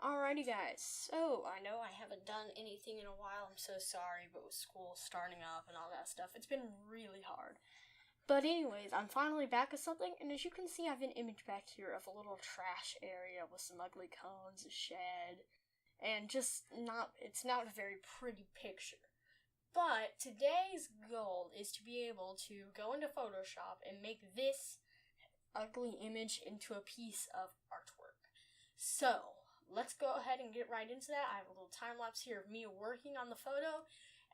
Alrighty, guys. So, I know I haven't done anything in a while. I'm so sorry, but with school starting up and all that stuff, it's been really hard. But anyways, I'm finally back with something, and as you can see, I have an image back here of a little trash area with some ugly cones, a shed, and it's not a very pretty picture. But today's goal is to be able to go into Photoshop and make this ugly image into a piece of artwork. So, let's go ahead and get right into that. I have a little time lapse here of me working on the photo,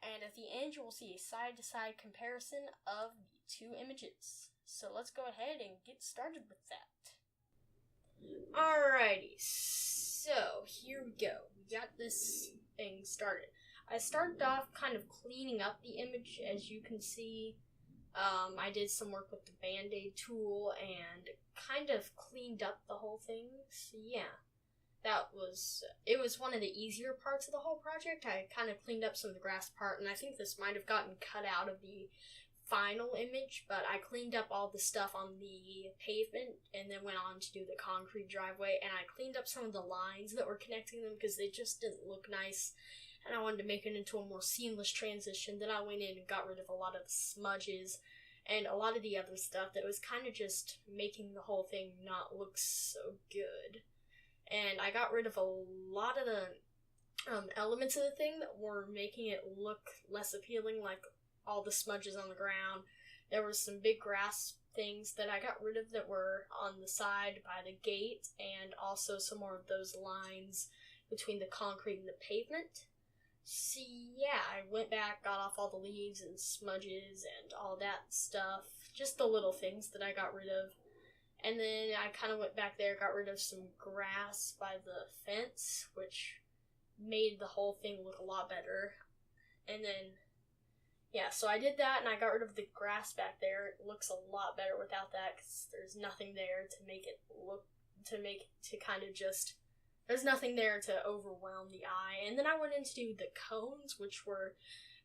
and at the end you will see a side-to-side comparison of the two images. So let's go ahead and get started with that. Alrighty, so here we go. We got this thing started. I started off kind of cleaning up the image, as you can see. I did some work with the Band-Aid tool and kind of cleaned up the whole thing. So yeah, it was one of the easier parts of the whole project. I kind of cleaned up some of the grass part, and I think this might have gotten cut out of the final image, but I cleaned up all the stuff on the pavement and then went on to do the concrete driveway, and I cleaned up some of the lines that were connecting them because they just didn't look nice, and I wanted to make it into a more seamless transition. Then I went in and got rid of a lot of the smudges and a lot of the other stuff that was kind of just making the whole thing not look so good. And I got rid of a lot of the elements of the thing that were making it look less appealing, like all the smudges on the ground. There were some big grass things that I got rid of that were on the side by the gate, and also some more of those lines between the concrete and the pavement. So yeah, I went back, got off all the leaves and smudges and all that stuff, just the little things that I got rid of. And then I kind of went back there, got rid of some grass by the fence, which made the whole thing look a lot better. And then, yeah, so I did that, and I got rid of the grass back there. It looks a lot better without that, because there's nothing there to make it look, there's nothing there to overwhelm the eye. And then I went in to do the cones, which were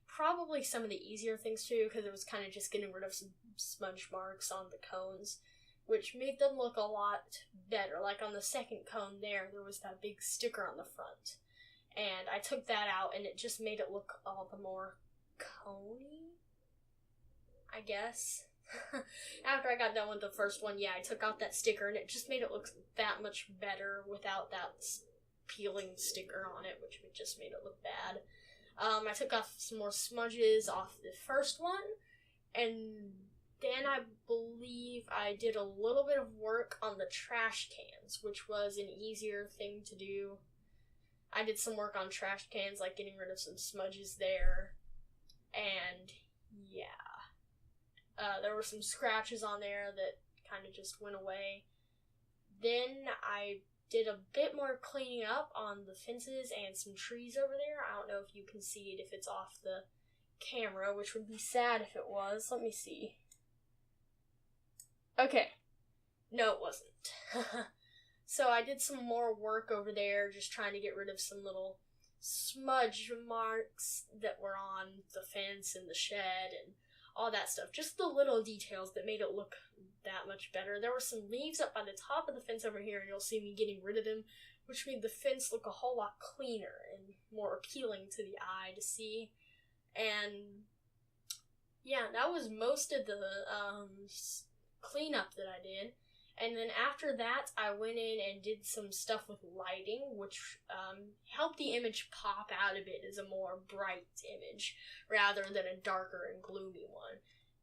probably some of the easier things to do, because it was kind of just getting rid of some smudge marks on the cones, which made them look a lot better. Like on the second cone there was that big sticker on the front. And I took that out, and it just made it look all the more coney, I guess. After I got done with the first one, yeah, I took out that sticker, and it just made it look that much better without that peeling sticker on it, which just made it look bad. I took off some more smudges off the first one, and then I believe I did a little bit of work on the trash cans, which was an easier thing to do. I did some work on trash cans, like getting rid of some smudges there. And yeah, there were some scratches on there that kind of just went away. Then I did a bit more cleaning up on the fences and some trees over there. I don't know if you can see it if it's off the camera, which would be sad if it was. Let me see. Okay. No, it wasn't. So I did some more work over there, just trying to get rid of some little smudge marks that were on the fence and the shed and all that stuff. Just the little details that made it look that much better. There were some leaves up by the top of the fence over here, and you'll see me getting rid of them, which made the fence look a whole lot cleaner and more appealing to the eye to see. And yeah, that was most of the cleanup that I did. And then after that, I went in and did some stuff with lighting, which helped the image pop out a bit as a more bright image, rather than a darker and gloomy one.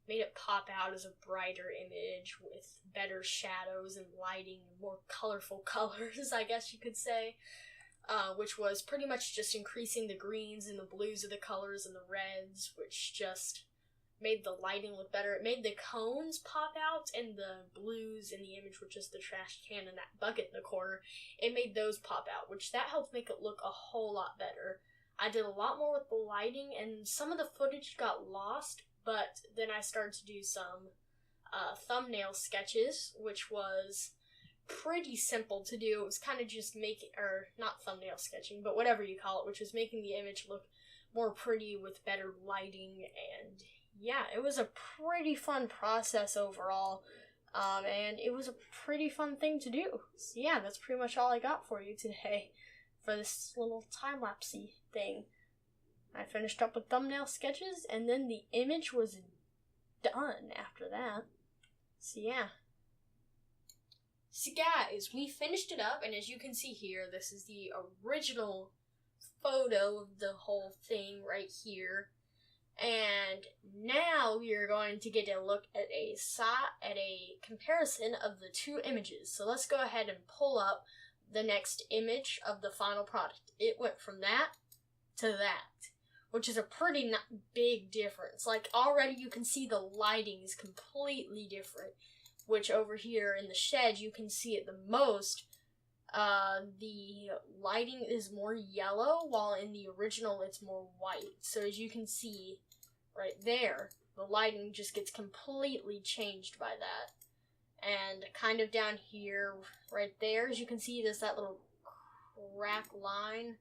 Made it pop out as a brighter image with better shadows and lighting and more colorful colors, I guess you could say, which was pretty much just increasing the greens and the blues of the colors and the reds, which just made the lighting look better. It made the cones pop out, and the blues in the image, which is the trash can and that bucket in the corner, it made those pop out, which that helped make it look a whole lot better. I did a lot more with the lighting, and some of the footage got lost, but then I started to do some thumbnail sketches, which was pretty simple to do. It was kind of just not thumbnail sketching, but whatever you call it, which was making the image look more pretty with better lighting. And yeah, it was a pretty fun process overall, and it was a pretty fun thing to do. So yeah, that's pretty much all I got for you today. for this little time-lapsey thing. I finished up with thumbnail sketches, and then the image was done after that. So yeah. So guys, we finished it up, and as you can see here, this is the original photo of the whole thing right here. And now we are going to get a look at a comparison of the two images. So let's go ahead and pull up the next image of the final product. It went from that to that, which is a pretty big difference. Like, already you can see the lighting is completely different, which over here in the shed you can see it the most. The lighting is more yellow, while in the original it's more white. So as you can see right there, the lighting just gets completely changed by that. And kind of down here, right there, as you can see, there's that little crack line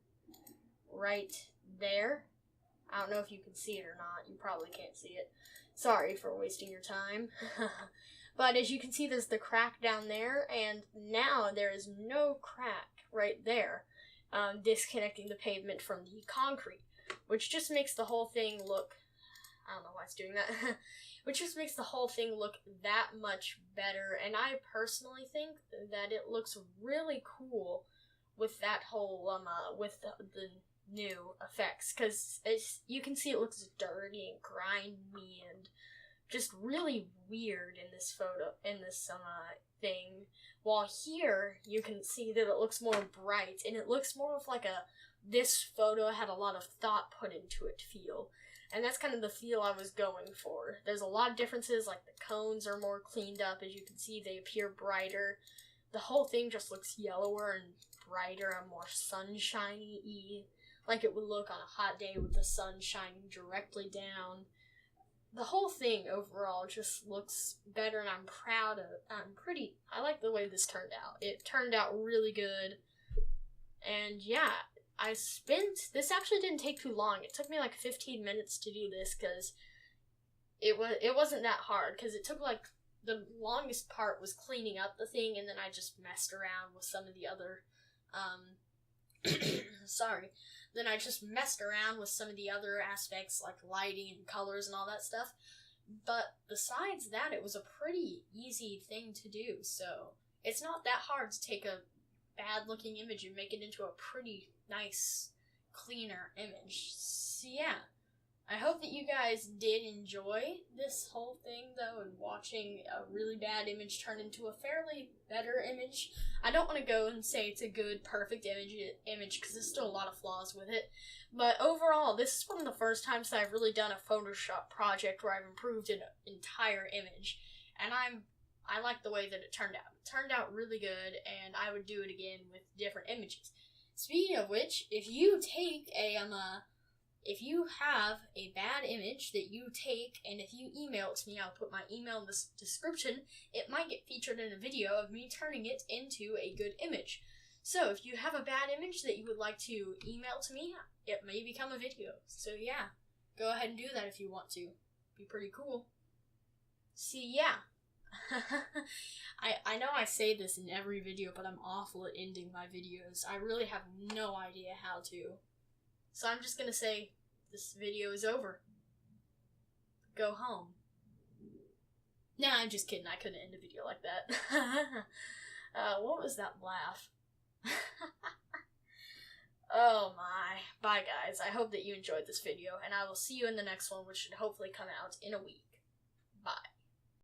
right there. I don't know if you can see it or not. You probably can't see it. Sorry for wasting your time. But as you can see, there's the crack down there, and now there is no crack right there, disconnecting the pavement from the concrete, which just makes the whole thing look, I don't know why it's doing that, which just makes the whole thing look that much better. And I personally think that it looks really cool with that whole, with the new effects, because as you can see, it looks dirty and grimy and just really weird in this photo, in this thing. While here, you can see that it looks more bright, and it looks more of like this photo had a lot of thought put into it feel. And that's kind of the feel I was going for. There's a lot of differences, like the cones are more cleaned up, as you can see, they appear brighter. The whole thing just looks yellower and brighter and more sunshiny-y, like it would look on a hot day with the sun shining directly down. The whole thing overall just looks better, and I'm proud of it. I like the way this turned out. It turned out really good. And yeah, this actually didn't take too long. It took me like 15 minutes to do this, because it wasn't that hard, because it took like, the longest part was cleaning up the thing, and then I just messed around with some of the other, Then I just messed around with some of the other aspects, like lighting and colors and all that stuff. But besides that, it was a pretty easy thing to do. So it's not that hard to take a bad-looking image and make it into a pretty nice, cleaner image. So yeah, I hope that you guys did enjoy this whole thing, though, and watching a really bad image turn into a fairly better image. I don't want to go and say it's a good, perfect image, because there's still a lot of flaws with it. But overall, this is one of the first times that I've really done a Photoshop project where I've improved an entire image. And I like the way that it turned out. It turned out really good, and I would do it again with different images. Speaking of which, if you have a bad image that you take, and if you email it to me, I'll put my email in the description, it might get featured in a video of me turning it into a good image. So if you have a bad image that you would like to email to me, it may become a video. So yeah, go ahead and do that if you want to. Be pretty cool. See, yeah. I know I say this in every video, but I'm awful at ending my videos. I really have no idea how to. So I'm just gonna say, this video is over. Go home. Nah, I'm just kidding. I couldn't end a video like that. What was that laugh? Oh my. Bye guys. I hope that you enjoyed this video, and I will see you in the next one, which should hopefully come out in a week.